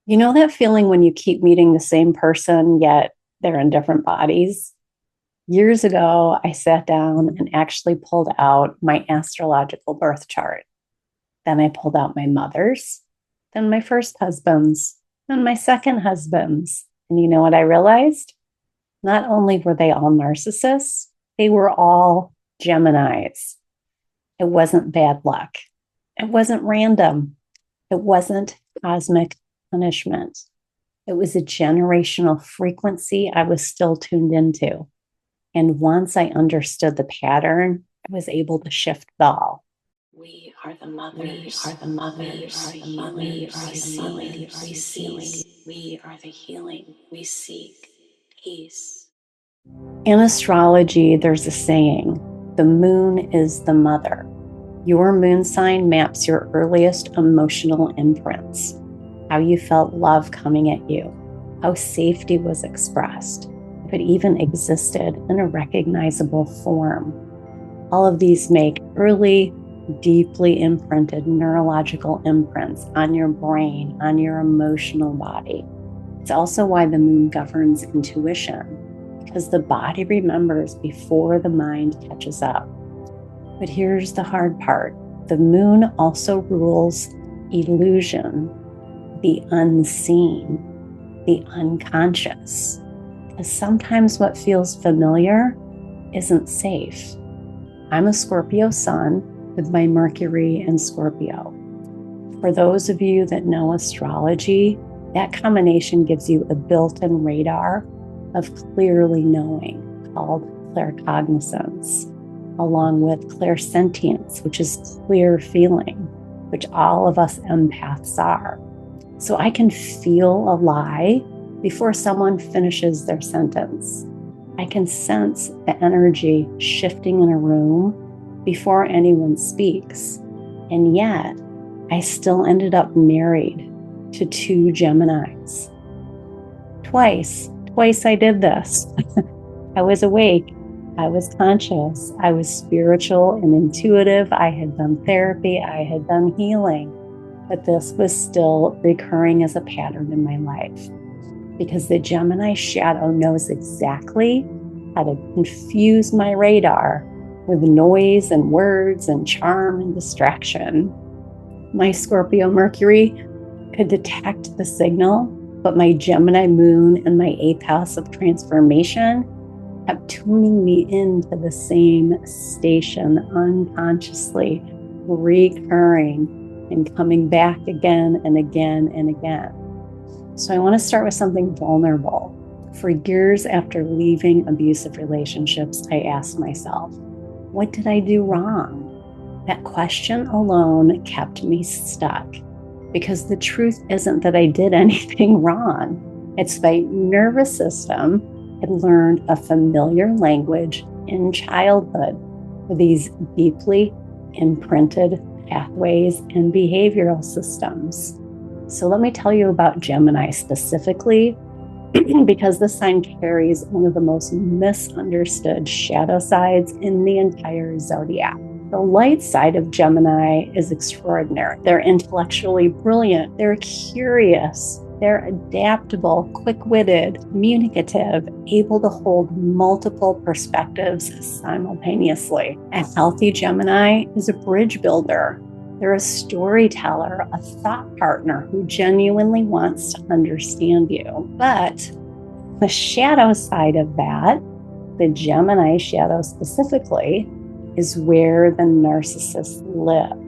You know that feeling when you keep meeting the same person, yet they're in different bodies? Years ago, I sat down and actually pulled out my astrological birth chart. Then I pulled out my mother's, then my first husband's, then my second husband's. And you know what I realized? Not only were they all narcissists, they were all Geminis. It wasn't bad luck. It wasn't random. It wasn't cosmic punishment. It was a generational frequency I was still tuned into. And once I understood the pattern, I was able to shift the all. We are the mothers. We are the mothers. We are the mothers. We seek. We are the healing. We seek peace. In astrology, there's a saying, the moon is the mother. Your moon sign maps your earliest emotional imprints, how you felt love coming at you, how safety was expressed, if it even existed in a recognizable form. All of these make early, deeply imprinted neurological imprints on your brain, on your emotional body. It's also why the moon governs intuition, because the body remembers before the mind catches up. But here's the hard part. The moon also rules illusion, the unseen, the unconscious. Because sometimes what feels familiar isn't safe. I'm a Scorpio sun with my Mercury in Scorpio. For those of you that know astrology, that combination gives you a built-in radar of clearly knowing, called claircognizance, along with clairsentience, which is clear feeling, which all of us empaths are. So I can feel a lie before someone finishes their sentence. I can sense the energy shifting in a room before anyone speaks. And yet, I still ended up married to two Geminis. Twice I did this. I was awake. I was conscious. I was spiritual and intuitive. I had done therapy. I had done healing. But this was still recurring as a pattern in my life because the Gemini shadow knows exactly how to confuse my radar with noise and words and charm and distraction. My Scorpio Mercury could detect the signal, but my Gemini moon and my 8th house of transformation kept tuning me into the same station unconsciously, recurring and coming back again and again and again. So I want to start with something vulnerable. For years after leaving abusive relationships, I asked myself, what did I do wrong? That question alone kept me stuck because the truth isn't that I did anything wrong. It's my nervous system had learned a familiar language in childhood with these deeply imprinted pathways and behavioral systems. So let me tell you about Gemini specifically, because this sign carries one of the most misunderstood shadow sides in the entire zodiac. The light side of Gemini is extraordinary. They're intellectually brilliant. They're curious. They're adaptable, quick-witted, communicative, able to hold multiple perspectives simultaneously. A healthy Gemini is a bridge builder. They're a storyteller, a thought partner who genuinely wants to understand you. But the shadow side of that, the Gemini shadow specifically, is where the narcissists live.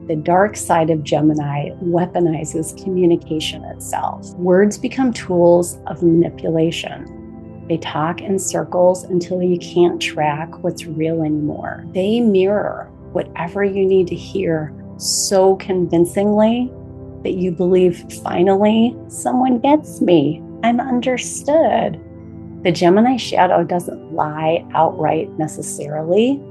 The dark side of Gemini weaponizes communication itself. Words become tools of manipulation. They talk in circles until you can't track what's real anymore. They mirror whatever you need to hear so convincingly that you believe, finally, someone gets me. I'm understood. The Gemini shadow doesn't lie outright necessarily,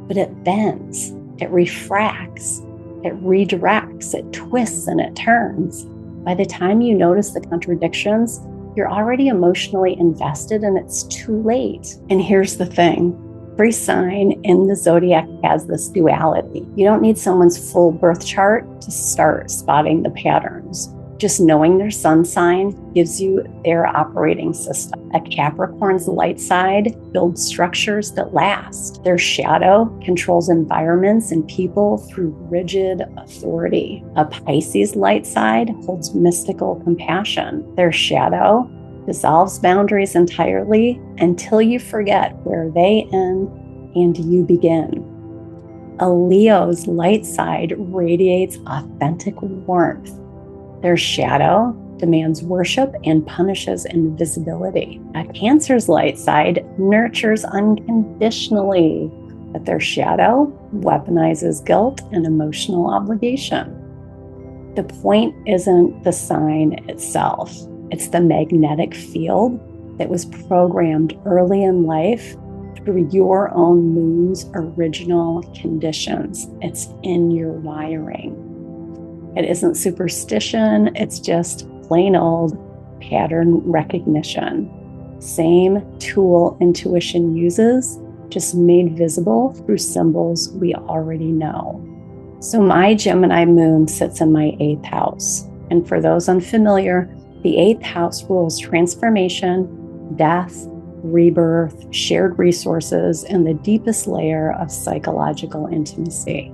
but it bends, it refracts, it redirects, it twists, and it turns. By the time you notice the contradictions, you're already emotionally invested and it's too late. And here's the thing. Every sign in the zodiac has this duality. You don't need someone's full birth chart to start spotting the patterns. Just knowing their sun sign gives you their operating system. A Capricorn's light side builds structures that last. Their shadow controls environments and people through rigid authority. A Pisces light side holds mystical compassion. Their shadow dissolves boundaries entirely until you forget where they end and you begin. A Leo's light side radiates authentic warmth. Their shadow demands worship and punishes invisibility. A Cancer's light side nurtures unconditionally, but their shadow weaponizes guilt and emotional obligation. The point isn't the sign itself. It's the magnetic field that was programmed early in life through your own moon's original conditions. It's in your wiring. It isn't superstition, it's just plain old pattern recognition. Same tool intuition uses, just made visible through symbols we already know. So my Gemini moon sits in my 8th house. And for those unfamiliar, the 8th house rules transformation, death, rebirth, shared resources, and the deepest layer of psychological intimacy.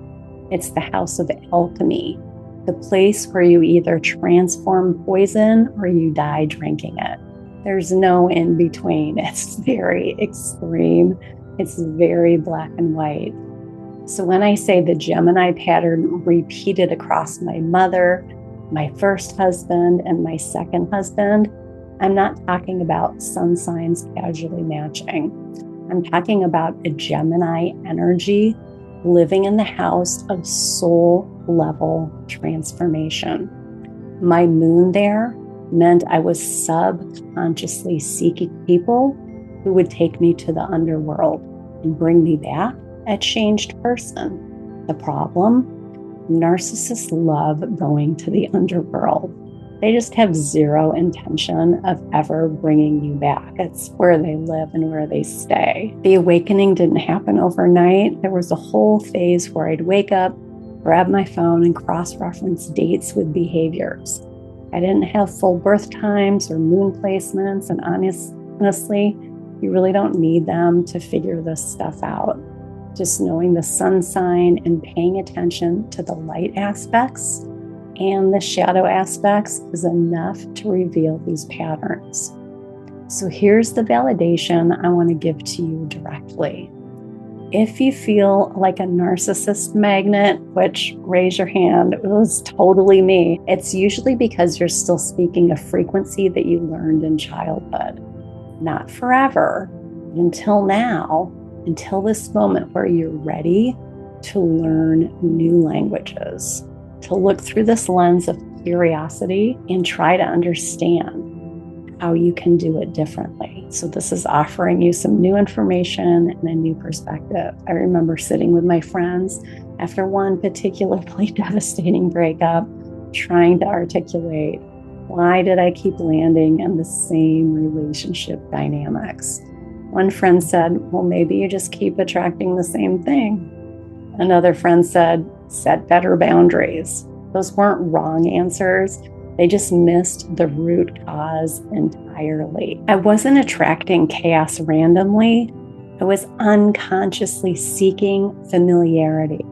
It's the house of alchemy, the place where you either transform poison or you die drinking it. There's no in between. It's very extreme. It's very black and white. So when I say the Gemini pattern repeated across my mother, my first husband, and my second husband, I'm not talking about sun signs casually matching. I'm talking about a Gemini energy living in the house of soul level transformation. My moon there meant I was subconsciously seeking people who would take me to the underworld and bring me back a changed person. The problem? Narcissists love going to the underworld. They just have zero intention of ever bringing you back. It's where they live and where they stay. The awakening didn't happen overnight. There was a whole phase where I'd wake up, grab my phone, and cross-reference dates with behaviors. I didn't have full birth times or moon placements, and honestly, you really don't need them to figure this stuff out. Just knowing the sun sign and paying attention to the light aspects and the shadow aspects is enough to reveal these patterns. So here's the validation I want to give to you directly. If you feel like a narcissist magnet, which raise your hand, it was totally me. It's usually because you're still speaking a frequency that you learned in childhood. Not forever, but until now, until this moment where you're ready to learn new languages, to look through this lens of curiosity and try to understand how you can do it differently. So this is offering you some new information and a new perspective. I remember sitting with my friends after one particularly devastating breakup, trying to articulate, why did I keep landing in the same relationship dynamics? One friend said, well, maybe you just keep attracting the same thing. Another friend said, set better boundaries. Those weren't wrong answers. They just missed the root cause entirely. I wasn't attracting chaos randomly. I was unconsciously seeking familiarity.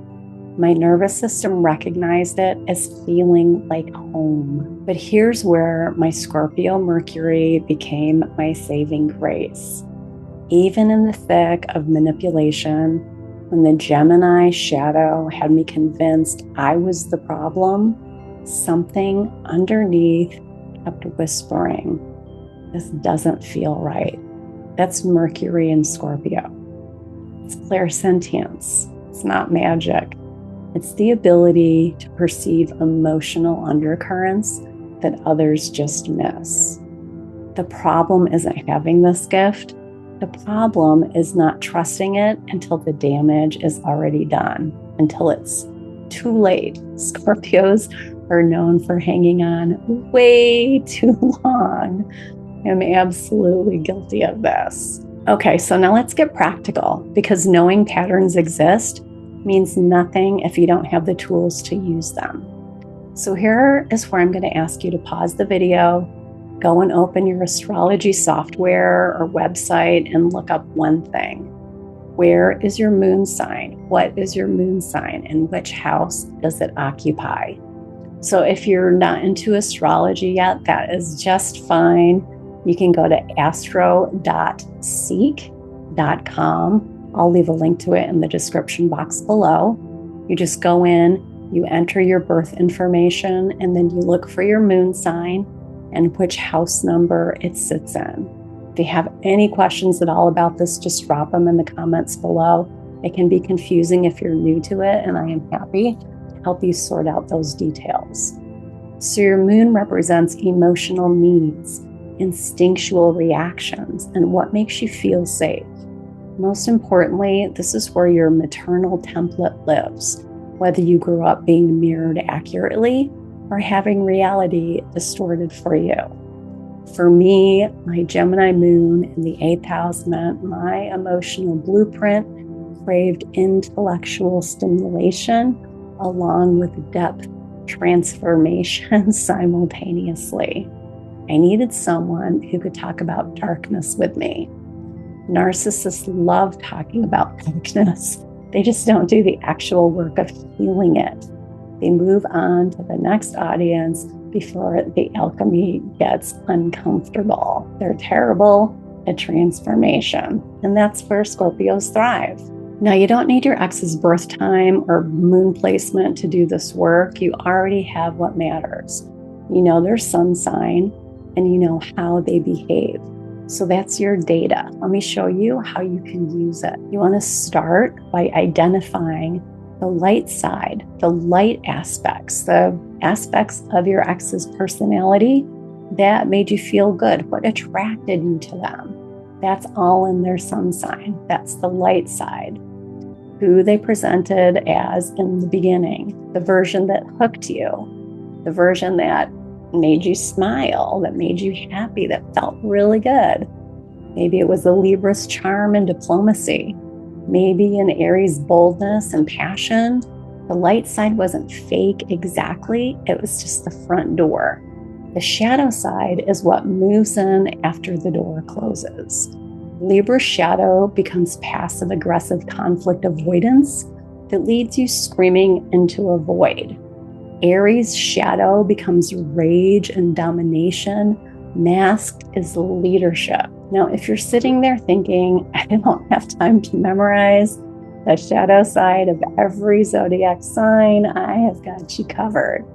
My nervous system recognized it as feeling like home. But here's where my Scorpio Mercury became my saving grace. Even in the thick of manipulation, when the Gemini shadow had me convinced I was the problem, something underneath kept whispering, this doesn't feel right. That's Mercury in Scorpio. It's clairsentience. It's not magic. It's the ability to perceive emotional undercurrents that others just miss. The problem isn't having this gift. The problem is not trusting it until the damage is already done, until it's too late. Scorpios are known for hanging on way too long. I'm absolutely guilty of this. Okay, so now let's get practical, because knowing patterns exist means nothing if you don't have the tools to use them. So here is where I'm going to ask you to pause the video, go and open your astrology software or website and look up one thing. Where is your moon sign? What is your moon sign? And which house does it occupy? So if you're not into astrology yet, that is just fine. You can go to astro.seek.com. I'll leave a link to it in the description box below. You just go in, you enter your birth information, and then you look for your moon sign and which house number it sits in. If you have any questions at all about this, just drop them in the comments below. It can be confusing if you're new to it, and I am happy to help you sort out those details. So your moon represents emotional needs, instinctual reactions, and what makes you feel safe. Most importantly, this is where your maternal template lives, whether you grew up being mirrored accurately or having reality distorted for you. For me, my Gemini moon in the 8th house meant my emotional blueprint craved intellectual stimulation along with depth transformation simultaneously. I needed someone who could talk about darkness with me. Narcissists love talking about darkness. They just don't do the actual work of healing it. They move on to the next audience before the alchemy gets uncomfortable. They're terrible at transformation, and that's where Scorpios thrive. Now, you don't need your ex's birth time or moon placement to do this work. You already have what matters. You know their sun sign, and you know how they behave. So that's your data. Let me show you how you can use it. You want to start by identifying the light side, the light aspects, the aspects of your ex's personality that made you feel good, what attracted you to them. That's all in their sun sign. That's the light side. Who they presented as in the beginning, the version that hooked you, the version that made you smile, that made you happy, that felt really good. Maybe it was a Libra's charm and diplomacy. Maybe an Aries' boldness and passion. The light side wasn't fake exactly, it was just the front door. The shadow side is what moves in after the door closes. Libra's shadow becomes passive-aggressive conflict avoidance that leads you screaming into a void. Aries' shadow becomes rage and domination, masked as leadership. Now, if you're sitting there thinking, I don't have time to memorize the shadow side of every zodiac sign, I have got you covered.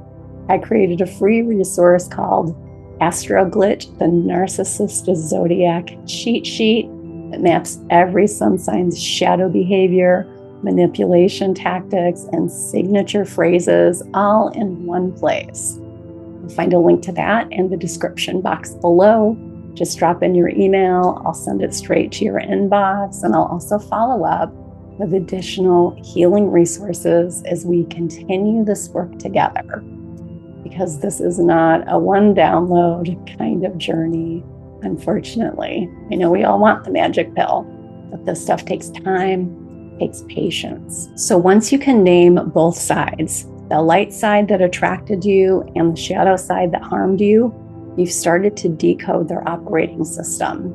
I created a free resource called Astro-Glitch, the Narcissist Zodiac cheat sheet that maps every sun sign's shadow behavior, manipulation tactics, and signature phrases all in one place. You'll find a link to that in the description box below. Just drop in your email. I'll send it straight to your inbox, and I'll also follow up with additional healing resources as we continue this work together. Because this is not a one download kind of journey, unfortunately. I know we all want the magic pill, but this stuff takes time, takes patience. So once you can name both sides, the light side that attracted you and the shadow side that harmed you, you've started to decode their operating system.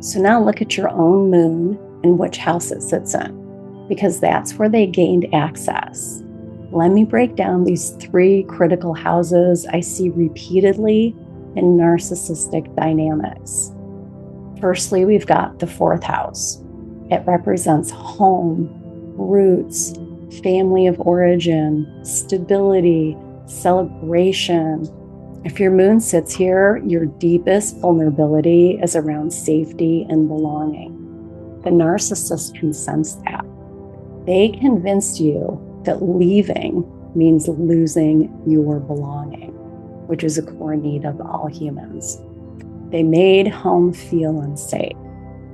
So now look at your own moon and which house it sits in, because that's where they gained access. Let me break down these 3 critical houses I see repeatedly in narcissistic dynamics. Firstly, we've got the 4th house. It represents home, roots, family of origin, stability, celebration. If your moon sits here, your deepest vulnerability is around safety and belonging. The narcissist can sense that. They convinced you that leaving means losing your belonging, which is a core need of all humans. They made home feel unsafe.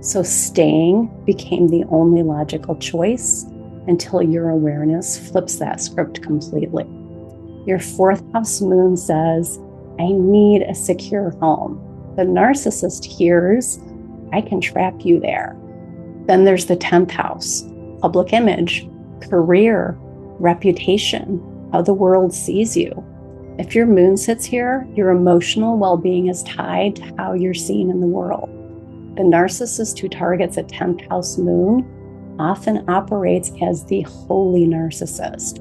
So staying became the only logical choice until your awareness flips that script completely. Your 4th house moon says, I need a secure home. The narcissist hears, I can trap you there. Then there's the 10th house, public image, career, reputation, how the world sees you. If your moon sits here, your emotional well-being is tied to how you're seen in the world. The narcissist who targets a 10th house moon often operates as the holy narcissist,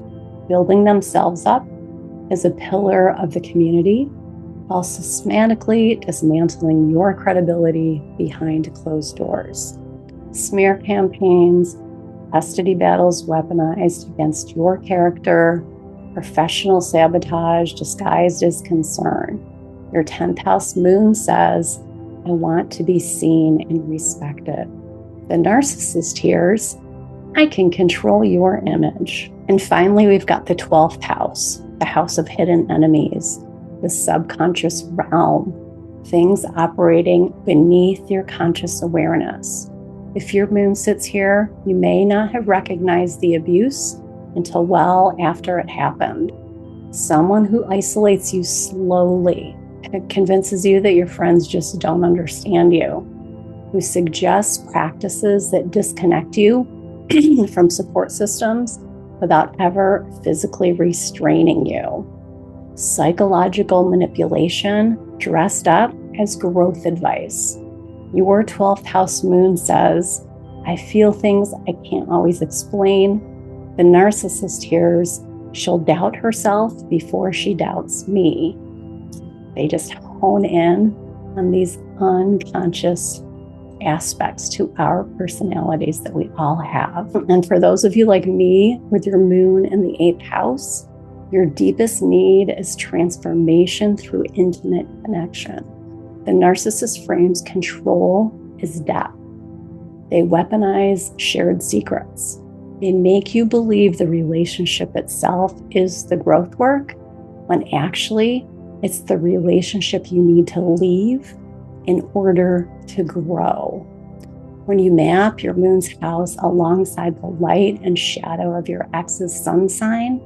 building themselves up as a pillar of the community while systematically dismantling your credibility behind closed doors. Smear campaigns, custody battles weaponized against your character, professional sabotage disguised as concern. Your 10th house moon says, I want to be seen and respected. The narcissist hears, I can control your image. And finally, we've got the 12th house, the house of hidden enemies, the subconscious realm, things operating beneath your conscious awareness. If your moon sits here, you may not have recognized the abuse until well after it happened. Someone who isolates you slowly, convinces you that your friends just don't understand you, who suggests practices that disconnect you from support systems without ever physically restraining you. Psychological manipulation dressed up as growth advice. Your 12th house moon says, I feel things I can't always explain. The narcissist hears, she'll doubt herself before she doubts me. They just hone in on these unconscious aspects to our personalities that we all have. And for those of you like me with your moon in the 8th house, your deepest need is transformation through intimate connection. The narcissist frames control as depth. They weaponize shared secrets. They make you believe the relationship itself is the growth work, when actually it's the relationship you need to leave in order to grow. When you map your moon's house alongside the light and shadow of your ex's sun sign,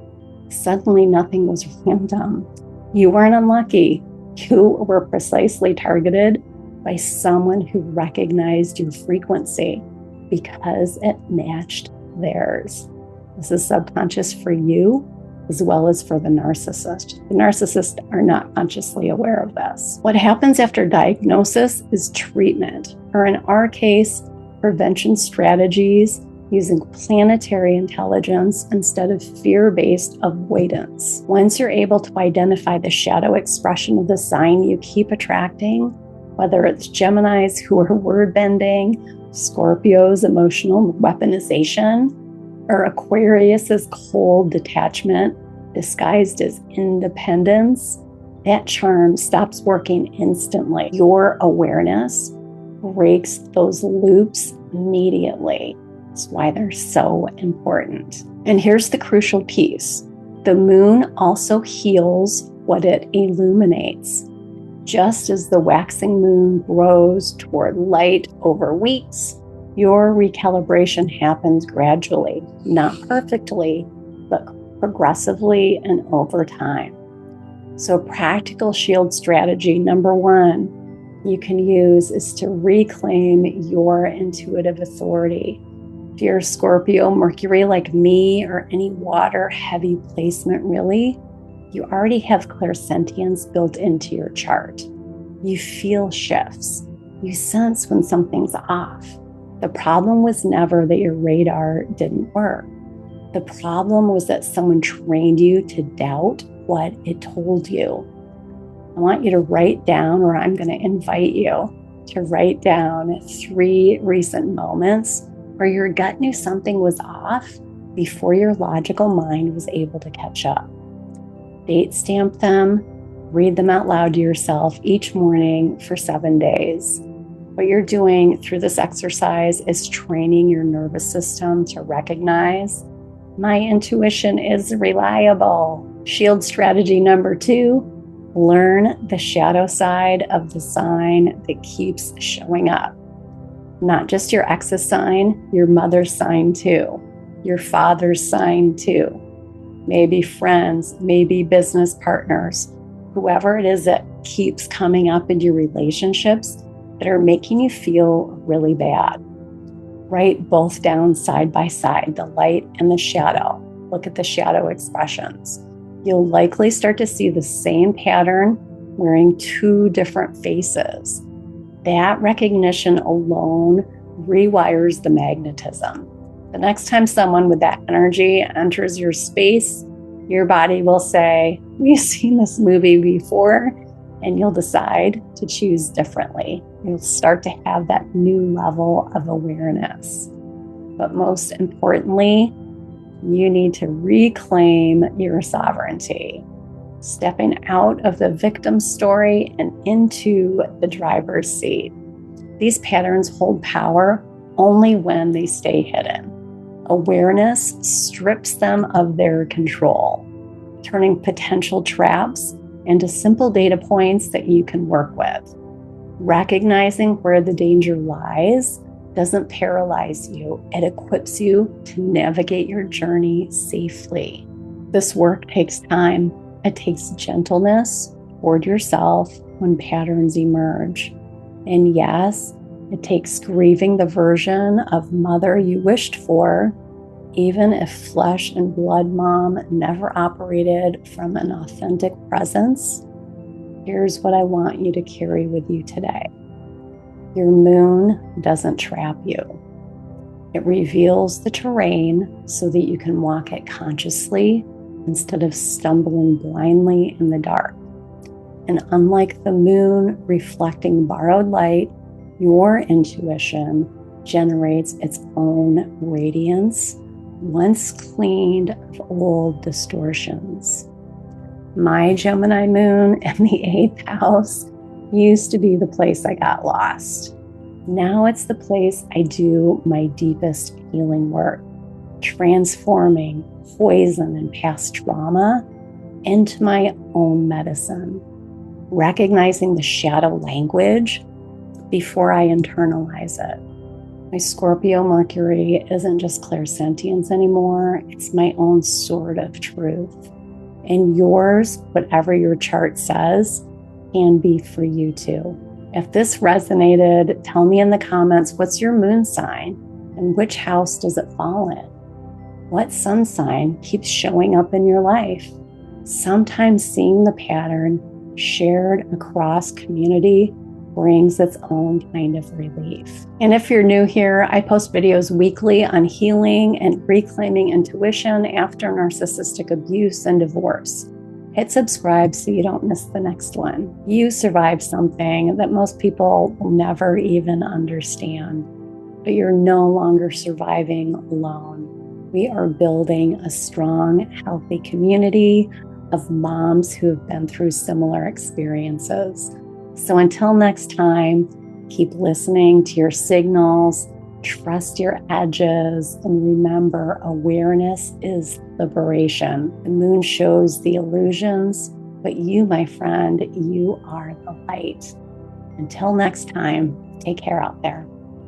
suddenly nothing was random. You weren't unlucky. You were precisely targeted by someone who recognized your frequency because it matched theirs. This is subconscious for you as well as for the narcissist. The narcissists are not consciously aware of this. What happens after diagnosis is treatment, or in our case, prevention strategies using planetary intelligence instead of fear-based avoidance. Once you're able to identify the shadow expression of the sign you keep attracting, whether it's Geminis who are word-bending, Scorpio's emotional weaponization, or Aquarius's cold detachment disguised as independence, that charm stops working instantly. Your awareness breaks those loops immediately. That's why they're so important. And here's the crucial piece. The moon also heals what it illuminates. Just as the waxing moon grows toward light over weeks, your recalibration happens gradually, not perfectly, but progressively and over time. So practical shield strategy number 1 you can use is to reclaim your intuitive authority. If you're Scorpio, Mercury like me, or any water heavy placement really, you already have clairsentience built into your chart. You feel shifts. You sense when something's off. The problem was never that your radar didn't work. The problem was that someone trained you to doubt what it told you. I want you to write down, or I'm going to invite you to write down 3 recent moments where your gut knew something was off before your logical mind was able to catch up. Date stamp them, read them out loud to yourself each morning for 7 days. What you're doing through this exercise is training your nervous system to recognize my intuition is reliable. Shield strategy number 2, learn the shadow side of the sign that keeps showing up. Not just your ex's sign, your mother's sign too, your father's sign too. Maybe friends, maybe business partners, whoever it is that keeps coming up in your relationships that are making you feel really bad. Write both down side by side, the light and the shadow. Look at the shadow expressions. You'll likely start to see the same pattern wearing two different faces. That recognition alone rewires the magnetism. The next time someone with that energy enters your space, your body will say, "We've seen this movie before," and you'll decide to choose differently. You'll start to have that new level of awareness. But most importantly, you need to reclaim your sovereignty, stepping out of the victim story and into the driver's seat. These patterns hold power only when they stay hidden. Awareness strips them of their control, turning potential traps into simple data points that you can work with. Recognizing where the danger lies doesn't paralyze you. It equips you to navigate your journey safely. This work takes time. It takes gentleness toward yourself when patterns emerge. And yes, it takes grieving the version of mother you wished for, even if flesh and blood mom never operated from an authentic presence. Here's what I want you to carry with you today. Your moon doesn't trap you. It reveals the terrain so that you can walk it consciously instead of stumbling blindly in the dark. And unlike the moon reflecting borrowed light, your intuition generates its own radiance once cleaned of old distortions. My Gemini moon in the 8th house used to be the place I got lost. Now it's the place I do my deepest healing work, transforming poison and past trauma into my own medicine, recognizing the shadow language before I internalize it. My Scorpio Mercury isn't just clairsentience anymore. It's my own sword of truth. And yours, whatever your chart says, can be for you too. If this resonated, tell me in the comments, what's your moon sign and which house does it fall in? What sun sign keeps showing up in your life? Sometimes seeing the pattern shared across community brings its own kind of relief. And if you're new here, I post videos weekly on healing and reclaiming intuition after narcissistic abuse and divorce. Hit subscribe so you don't miss the next one. You survived something that most people will never even understand, but you're no longer surviving alone. We are building a strong, healthy community of moms who have been through similar experiences. So until next time, keep listening to your signals, trust your edges, and remember, awareness is liberation. The moon shows the illusions, but you, my friend, you are the light. Until next time, take care out there.